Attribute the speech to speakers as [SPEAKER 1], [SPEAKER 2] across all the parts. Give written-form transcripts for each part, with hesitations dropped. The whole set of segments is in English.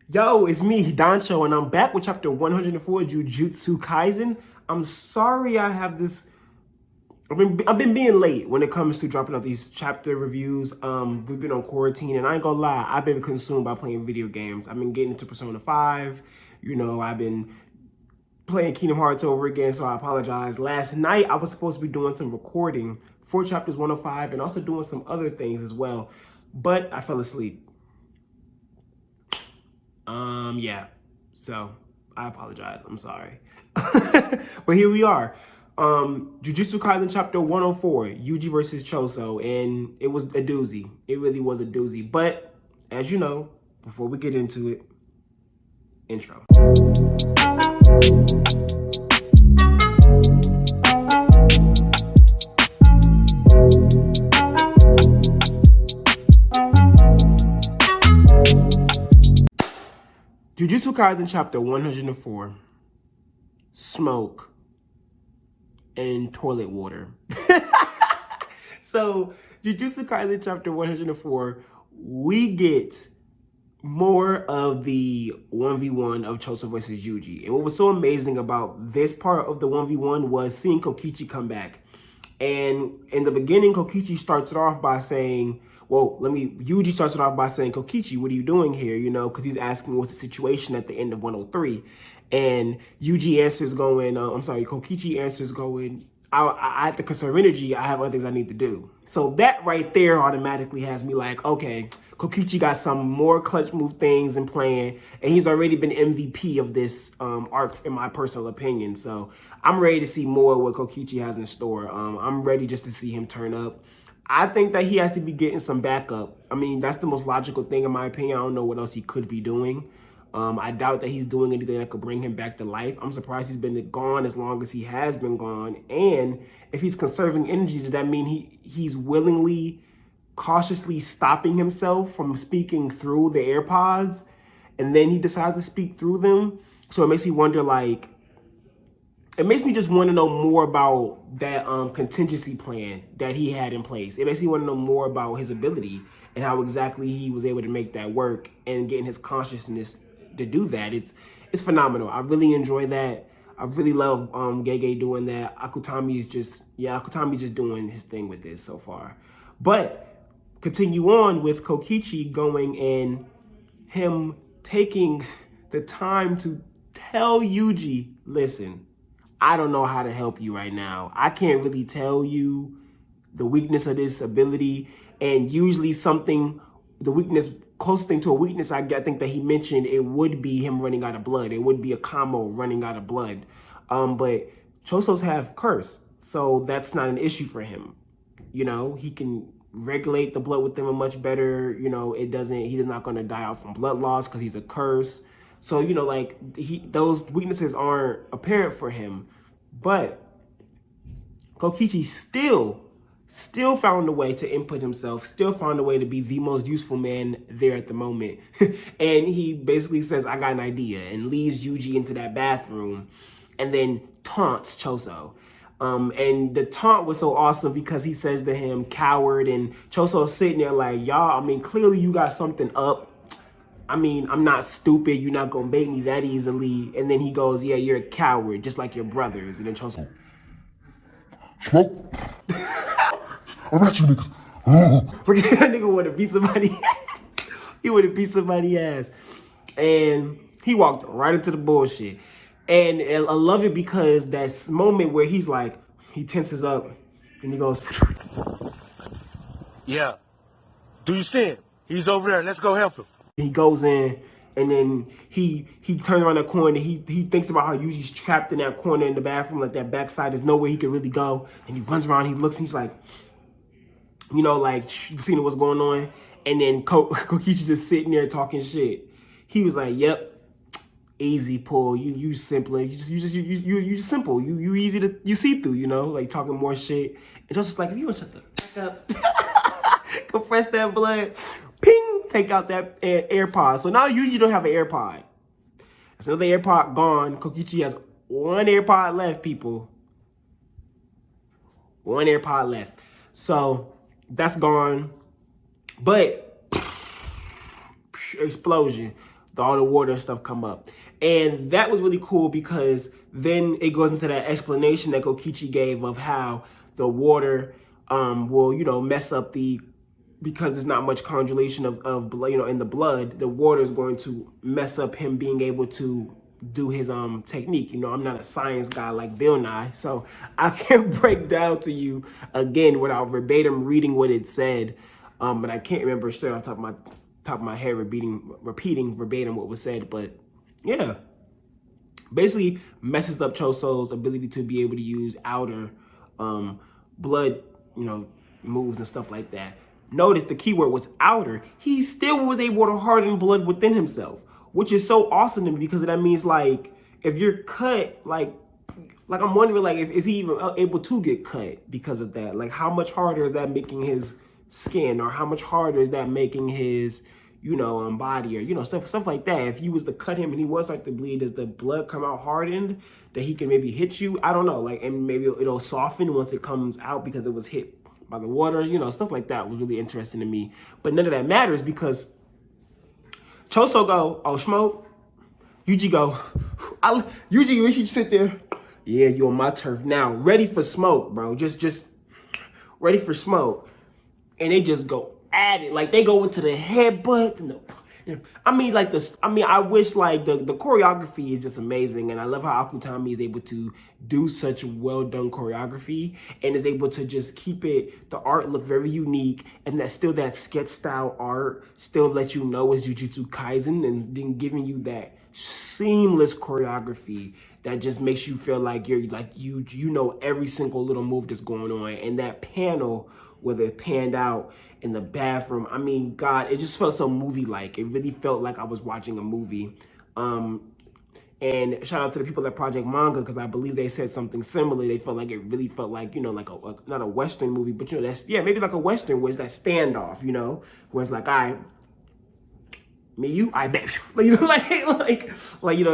[SPEAKER 1] Yo, it's me, Danchou, and I'm back with chapter 104, Jujutsu Kaisen. I'm sorry I have this. I've been being late when it comes to dropping out these chapter reviews. We've been on quarantine, and I ain't gonna lie, I've been consumed by playing video games. I've been getting into Persona 5. I've been playing Kingdom Hearts over again, so I apologize. Last night, I was supposed to be doing some recording for chapters 105 and also doing some other things as well, but I fell asleep. Yeah. So I apologize. I'm sorry. But here we are. Jujutsu Kaisen Chapter 104, Yuji versus Choso, and it was a doozy. It really was a doozy. But as you know, before we get into it, intro. Jujutsu Kaisen Chapter 104, Smoke and Toilet Water. So, Jujutsu Kaisen Chapter 104, we get more of the 1v1 of Choso versus Yuji. And what was so amazing about this part of the 1v1 was seeing Kokichi come back. And in the beginning, Kokichi starts it off by saying, Yuji starts it off by saying, Kokichi, what are you doing here? Because he's asking what's the situation at the end of 103. And Yuji answers Kokichi answers going, I have to conserve energy. I have other things I need to do. So that right there automatically has me like, okay, Kokichi got some more clutch move things in plan, and he's already been MVP of this arc, in my personal opinion. So I'm ready to see more of what Kokichi has in store. I'm ready just to see him turn up. I think that he has to be getting some backup. I mean, that's the most logical thing in my opinion. I don't know what else he could be doing. I doubt that he's doing anything that could bring him back to life. I'm surprised he's been gone as long as he has been gone. And if he's conserving energy, does that mean he's willingly, cautiously stopping himself from speaking through the AirPods, and then he decides to speak through them? So it makes me wonder, it makes me just want to know more about that contingency plan that he had in place. It makes me want to know more about his ability and how exactly he was able to make that work and getting his consciousness to do that. It's phenomenal. I really enjoy that. I really love Gege doing that. Akutami just doing his thing with this so far. But continue on with Kokichi going and him taking the time to tell Yuji, listen, I don't know how to help you right now. I can't really tell you the weakness of this ability. And usually the weakness, closest thing to a weakness, I think that he mentioned, it would be him running out of blood. It would be a combo running out of blood. But Chosos have curse, so that's not an issue for him. He can regulate the blood with them much better. He's not going to die out from blood loss because he's a curse. So, those weaknesses aren't apparent for him. But Kokichi still found a way to input himself, still found a way to be the most useful man there at the moment. And he basically says, I got an idea, and leads Yuji into that bathroom and then taunts Choso. And the taunt was so awesome because he says to him, coward, and Choso's sitting there like, y'all, clearly you got something up. I'm not stupid. You're not going to bait me that easily. And then he goes, yeah, you're a coward, just like your brothers. And then Choso,
[SPEAKER 2] Smoke. I'm at you niggas.
[SPEAKER 1] forget that nigga would have beat somebody ass. He would have beat somebody ass. And he walked right into the bullshit. And I love it because that moment where he's like, he tenses up and he goes,
[SPEAKER 3] yeah. Do you see him? He's over there. Let's go help him.
[SPEAKER 1] he goes in, and then he turns around that corner. He thinks about how Yuji's trapped in that corner in the bathroom, like that backside. There's nowhere he could really go. And he runs around, he looks, and he's like, seeing what's going on. And then Kokichi just sitting there talking shit. He was like, yep, easy pull. You simple. You just simple. You easy to see through, like talking more shit. And just like, if you want to shut the fuck up, compress that blood, ping, take out that AirPod. So now you don't have an AirPod. That's another AirPod gone. Kokichi has one AirPod left, people. One AirPod left. So that's gone. But explosion. all the water and stuff come up. And that was really cool because then it goes into that explanation that Kokichi gave of how the water will, you know, mess up because there's not much congelation of blood, you know, in the blood, the water is going to mess up him being able to do his technique. You know, I'm not a science guy like Bill Nye, so I can't break down to you again without verbatim reading what it said. But I can't remember straight off the top of my head repeating verbatim what was said. But yeah, basically messes up Choso's ability to be able to use outer blood, you know, moves and stuff like that. Notice the keyword was outer. He still was able to harden blood within himself, which is so awesome to me because that means like if you're cut, like I'm wondering like if is he even able to get cut because of that? Like how much harder is that making his skin, or how much harder is that making his, you know, body, or you know, stuff like that. If you was to cut him and he was like to bleed, does the blood come out hardened that he can maybe hit you? I don't know. Like, and maybe it'll soften once it comes out because it was hit by the water, you know, stuff like that was really interesting to me. But none of that matters because Choso go, oh, smoke. Yuji go, Yuji, you should sit there. Yeah, you on my turf now. Ready for smoke, bro. Just ready for smoke. And they just go at it. Like, they go into the headbutt. I mean, like, I wish, like, the choreography is just amazing. And I love how Akutami is able to do such well-done choreography and is able to just keep the art look very unique, and that still that sketch-style art still let you know it's Jujutsu Kaisen, and then giving you that seamless choreography that just makes you feel like you know every single little move that's going on. And that panel where they panned out in the bathroom, I mean, God, it just felt so movie-like. It really felt like I was watching a movie. And shout out to the people at Project Manga, because I believe they said something similar. They felt like it really felt like, you know, like not a Western movie, but, you know, maybe like a Western where it's that standoff, you know, where it's like, all right, me, you, I bet. You know, like, you know,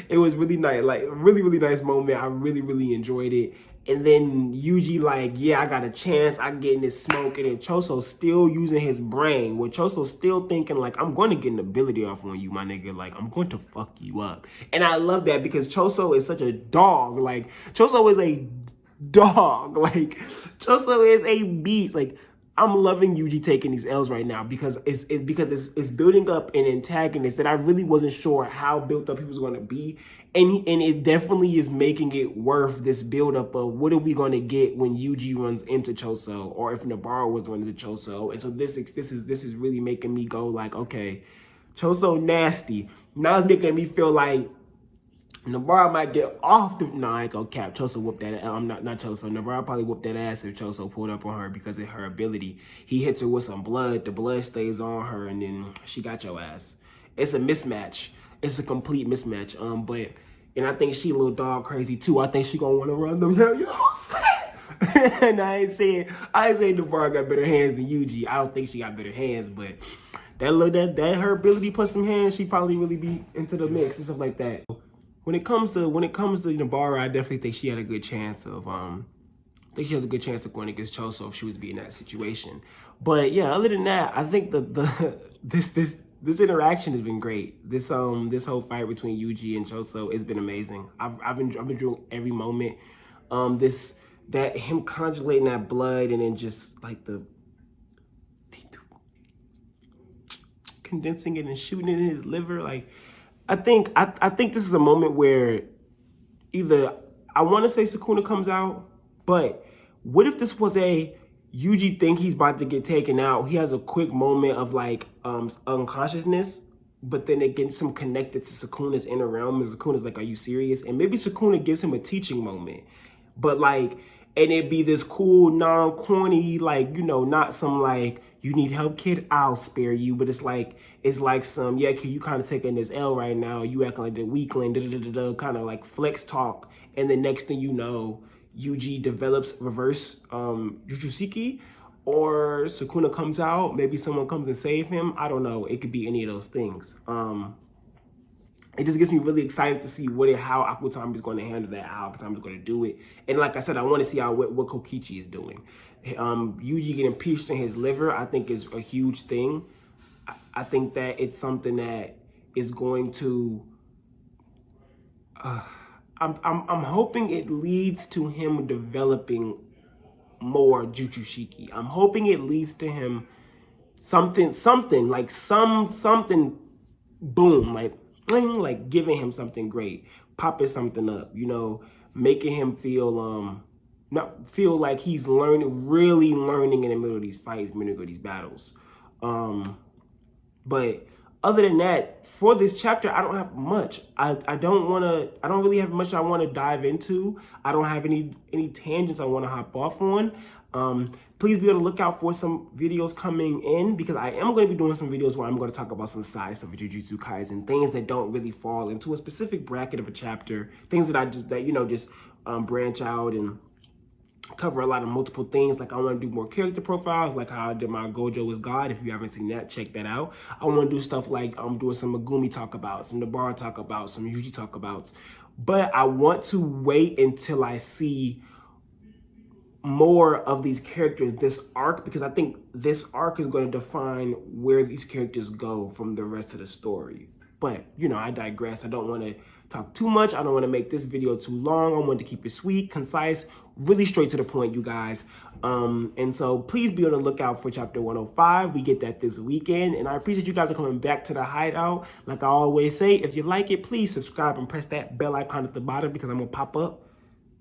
[SPEAKER 1] it was really nice, like, really nice moment. I really enjoyed it. And then Yuji, like, yeah, I got a chance. I get in this smoke. And then Choso still using his brain. Where Choso's still thinking, like, I'm going to get an ability off on you, my nigga. Like, I'm going to fuck you up. And I love that because Choso is such a dog. Like, Choso is a dog. Like, Choso is a beast. Like, I'm loving Yuji taking these L's right now because it's building up an antagonist that I really wasn't sure how built up he was going to be, and it definitely is making it worth this build up of what are we going to get when Yuji runs into Choso, or if Nobara was running into Choso. And so this is really making me go like, okay, Choso nasty. Now it's making me feel like Nobara might get off the. No, I ain't gonna cap. Choso whooped that. I'm not Choso. Nobara probably whooped that ass if Choso pulled up on her because of her ability. He hits her with some blood. The blood stays on her, and then she got your ass. It's a mismatch. It's a complete mismatch. And I think she a little dog crazy too. I think she gonna want to run them. You know what I'm saying? And I ain't saying Nobara got better hands than Yuji. I don't think she got better hands, but that her ability plus some hands, she probably really be into the mix and stuff like that. When it comes to Nobara, I definitely think she had a good chance of going against Choso if she was being in that situation. But yeah, other than that, I think this interaction has been great. This whole fight between Yuji and Choso has been amazing. I've enjoyed every moment. That him conjugating that blood and then just like the condensing it and shooting it in his liver, like. I think this is a moment where either I want to say Sukuna comes out, but what if this was a Yuji think he's about to get taken out? He has a quick moment of like unconsciousness, but then it gets him connected to Sukuna's inner realm, and Sukuna's like, "Are you serious?" And maybe Sukuna gives him a teaching moment, but like, and it'd be this cool, non-corny, like, you know, not some like, you need help, kid, I'll spare you. But it's like some, yeah, kid, you kind of taking this L right now. You acting like the weakling, kind of like flex talk. And the next thing you know, Yuji develops reverse Jutsuki, or Sukuna comes out. Maybe someone comes and save him. I don't know. It could be any of those things. It just gets me really excited to see how Akutami is going to handle that, how Akutami is going to do it. And like I said, I want to see what Kokichi is doing. Yuji getting pierced in his liver, I think is a huge thing. I think that it's something that is going to. I'm hoping it leads to him developing more Jutsushiki. I'm hoping it leads to him something like something boom, like bling, like giving him something great, popping something up, you know, making him feel not feel like he's really learning in the middle of these fights, middle of these battles. But other than that, for this chapter, I don't have much. I don't really have much I want to dive into. I don't have any tangents I want to hop off on. Please be on the lookout for some videos coming in, because I am going to be doing some videos where I'm going to talk about some side stuff of Jujutsu Kaisen, things that don't really fall into a specific bracket of a chapter, things that I just branch out and cover a lot of multiple things. Like I want to do more character profiles, like how I did my Gojo is God. If you haven't seen that, check that out. I want to do stuff like I'm doing some Megumi talk about, some Nabara talk about, some Yuji talk about. But I want to wait until I see more of these characters this arc, because I think this arc is going to define where these characters go from the rest of the story. But, you know, I digress. I don't want to talk too much. I don't want to make this video too long. I want to keep it sweet, concise, really straight to the point, you guys. And so please be on the lookout for chapter 105. We get that this weekend. And I appreciate you guys are coming back to the Hideout. Like I always say, if you like it, please subscribe and press that bell icon at the bottom, because I'm going to pop up.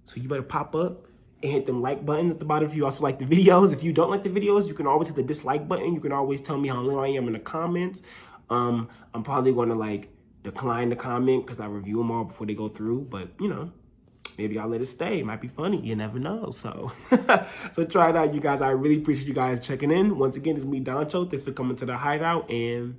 [SPEAKER 1] So you better pop up and hit the like button at the bottom if you also like the videos. If you don't like the videos, you can always hit the dislike button. You can always tell me how low I am in the comments. I'm probably going to like decline the comment because I review them all before they go through. But, you know, maybe I'll let it stay. It might be funny. You never know. So, so try it out, you guys. I really appreciate you guys checking in. Once again, it's me, Danchou. Thanks for coming to the Hideout, and